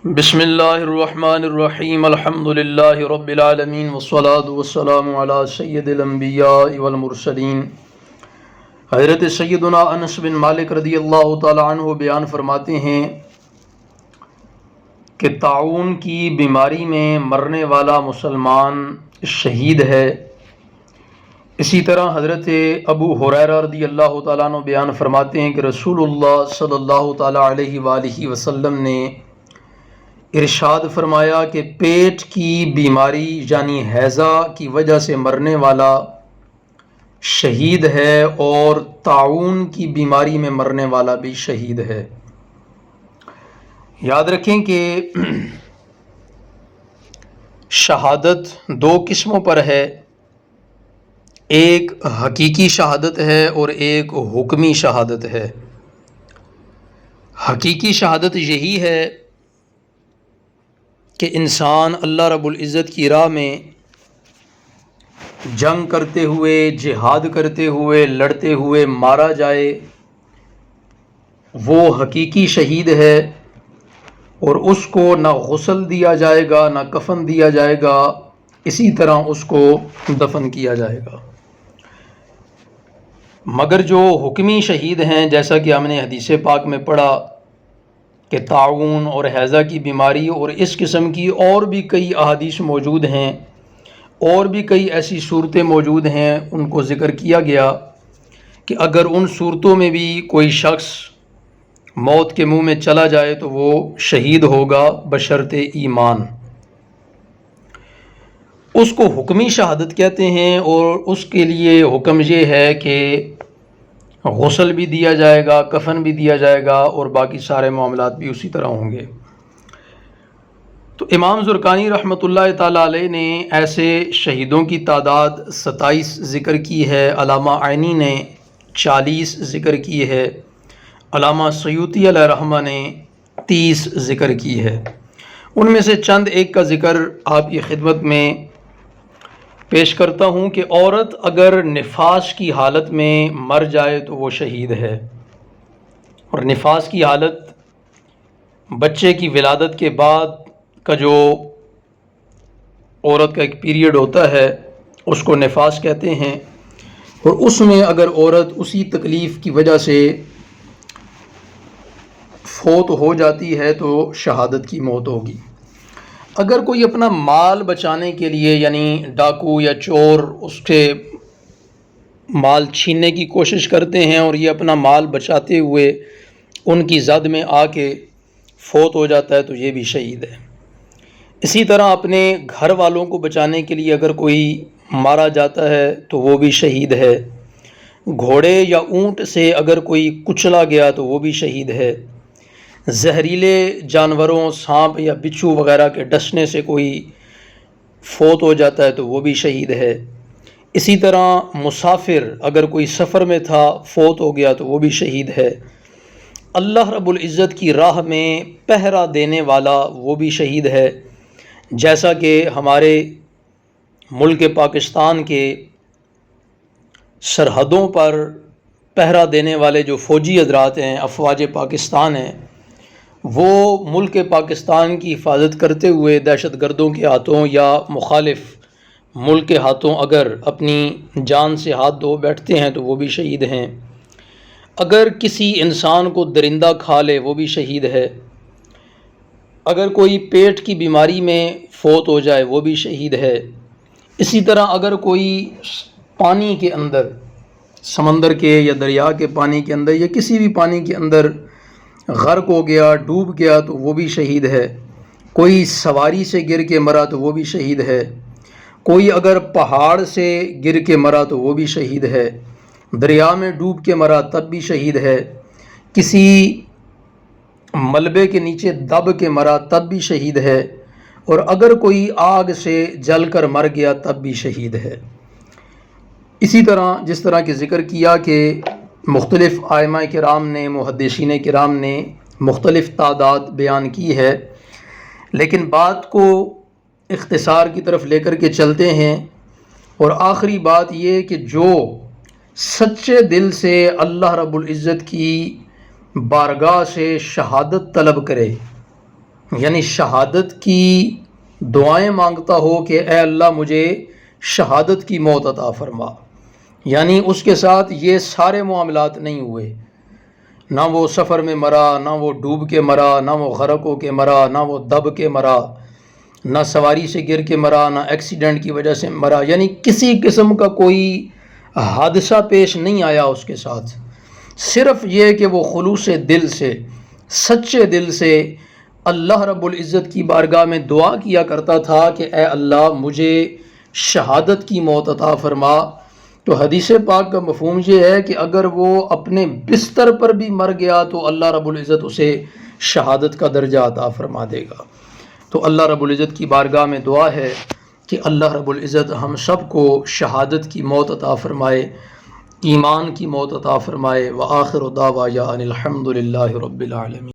بسم اللہ الرحمن الرحیم الحمد للہ رب العالمین والصلاة والسلام علی سید الانبیاء والمرسلین۔ حضرت سیدنا انس بن مالک رضی اللہ تعالی عنہ بیان فرماتے ہیں کہ طاعون کی بیماری میں مرنے والا مسلمان شہید ہے۔ اسی طرح حضرت ابو ہریرہ رضی اللہ تعالیٰ عنہ بیان فرماتے ہیں کہ رسول اللہ صلی اللہ تعالیٰ علیہ وآلہ وسلم نے ارشاد فرمایا کہ پیٹ کی بیماری یعنی حیضہ کی وجہ سے مرنے والا شہید ہے اور طاعون کی بیماری میں مرنے والا بھی شہید ہے۔ یاد رکھیں کہ شہادت دو قسموں پر ہے، ایک حقیقی شہادت ہے اور ایک حکمی شہادت ہے۔ حقیقی شہادت یہی ہے کہ انسان اللہ رب العزت کی راہ میں جنگ کرتے ہوئے، جہاد کرتے ہوئے، لڑتے ہوئے مارا جائے، وہ حقیقی شہید ہے، اور اس کو نہ غسل دیا جائے گا نہ کفن دیا جائے گا، اسی طرح اس کو دفن کیا جائے گا۔ مگر جو حکمی شہید ہیں، جیسا کہ ہم نے حدیث پاک میں پڑھا کہ طاعون اور حیضہ کی بیماری اور اس قسم کی اور بھی کئی احادیث موجود ہیں، اور بھی کئی ایسی صورتیں موجود ہیں، ان کو ذکر کیا گیا کہ اگر ان صورتوں میں بھی کوئی شخص موت کے منہ میں چلا جائے تو وہ شہید ہوگا بشرط ایمان۔ اس کو حکمی شہادت کہتے ہیں، اور اس کے لیے حکم یہ ہے کہ غسل بھی دیا جائے گا، کفن بھی دیا جائے گا، اور باقی سارے معاملات بھی اسی طرح ہوں گے۔ تو امام زرقانی رحمۃ اللہ تعالیٰ علیہ نے ایسے شہیدوں کی تعداد 27 ذکر کی ہے، علامہ عینی نے 40 ذکر کی ہے، علامہ سیوطی علیہ رحمہ نے 30 ذکر کی ہے۔ ان میں سے چند ایک کا ذکر آپ کی خدمت میں پیش کرتا ہوں کہ عورت اگر نفاس کی حالت میں مر جائے تو وہ شہید ہے، اور نفاس کی حالت بچے کی ولادت کے بعد کا جو عورت کا ایک پیریڈ ہوتا ہے اس کو نفاس کہتے ہیں، اور اس میں اگر عورت اسی تکلیف کی وجہ سے فوت ہو جاتی ہے تو شہادت کی موت ہوگی۔ اگر کوئی اپنا مال بچانے کے لیے، یعنی ڈاکو یا چور اس کے مال چھیننے کی کوشش کرتے ہیں اور یہ اپنا مال بچاتے ہوئے ان کی زد میں آ کے فوت ہو جاتا ہے تو یہ بھی شہید ہے۔ اسی طرح اپنے گھر والوں کو بچانے کے لیے اگر کوئی مارا جاتا ہے تو وہ بھی شہید ہے۔ گھوڑے یا اونٹ سے اگر کوئی کچلا گیا تو وہ بھی شہید ہے۔ زہریلے جانوروں، سانپ یا بچھو وغیرہ کے ڈسنے سے کوئی فوت ہو جاتا ہے تو وہ بھی شہید ہے۔ اسی طرح مسافر اگر کوئی سفر میں تھا فوت ہو گیا تو وہ بھی شہید ہے۔ اللہ رب العزت کی راہ میں پہرا دینے والا وہ بھی شہید ہے، جیسا کہ ہمارے ملک پاکستان کے سرحدوں پر پہرا دینے والے جو فوجی حضرات ہیں، افواج پاکستان ہیں، وہ ملک پاکستان کی حفاظت کرتے ہوئے دہشت گردوں کے ہاتھوں یا مخالف ملک کے ہاتھوں اگر اپنی جان سے ہاتھ دھو بیٹھتے ہیں تو وہ بھی شہید ہیں۔ اگر کسی انسان کو درندہ کھا لے وہ بھی شہید ہے۔ اگر کوئی پیٹ کی بیماری میں فوت ہو جائے وہ بھی شہید ہے۔ اسی طرح اگر کوئی پانی کے اندر، سمندر کے یا دریا کے پانی کے اندر یا کسی بھی پانی کے اندر غرق ہو گیا، ڈوب گیا تو وہ بھی شہید ہے۔ کوئی سواری سے گر کے مرا تو وہ بھی شہید ہے۔ کوئی اگر پہاڑ سے گر کے مرا تو وہ بھی شہید ہے۔ دریا میں ڈوب کے مرا تب بھی شہید ہے۔ کسی ملبے کے نیچے دب کے مرا تب بھی شہید ہے، اور اگر کوئی آگ سے جل کر مر گیا تب بھی شہید ہے۔ اسی طرح جس طرح کہ ذکر کیا کہ مختلف ائمہ کرام نے، محدثین کرام نے مختلف تعداد بیان کی ہے، لیکن بات کو اختصار کی طرف لے کر کے چلتے ہیں، اور آخری بات یہ کہ جو سچے دل سے اللہ رب العزت کی بارگاہ سے شہادت طلب کرے، یعنی شہادت کی دعائیں مانگتا ہو کہ اے اللہ مجھے شہادت کی موت عطا فرما، یعنی اس کے ساتھ یہ سارے معاملات نہیں ہوئے، نہ وہ سفر میں مرا، نہ وہ ڈوب کے مرا، نہ وہ غرق ہو کے مرا، نہ وہ دب کے مرا، نہ سواری سے گر کے مرا، نہ ایکسیڈنٹ کی وجہ سے مرا، یعنی کسی قسم کا کوئی حادثہ پیش نہیں آیا اس کے ساتھ، صرف یہ کہ وہ خلوص دل سے، سچے دل سے اللہ رب العزت کی بارگاہ میں دعا کیا کرتا تھا کہ اے اللہ مجھے شہادت کی موت عطا فرما۔ تو حدیث پاک کا مفہوم یہ ہے کہ اگر وہ اپنے بستر پر بھی مر گیا تو اللہ رب العزت اسے شہادت کا درجہ عطا فرما دے گا۔ تو اللہ رب العزت کی بارگاہ میں دعا ہے کہ اللہ رب العزت ہم سب کو شہادت کی موت عطا فرمائے، ایمان کی موت عطا فرمائے۔ وآخر دعوانا ان الحمد للہ رب العالمین۔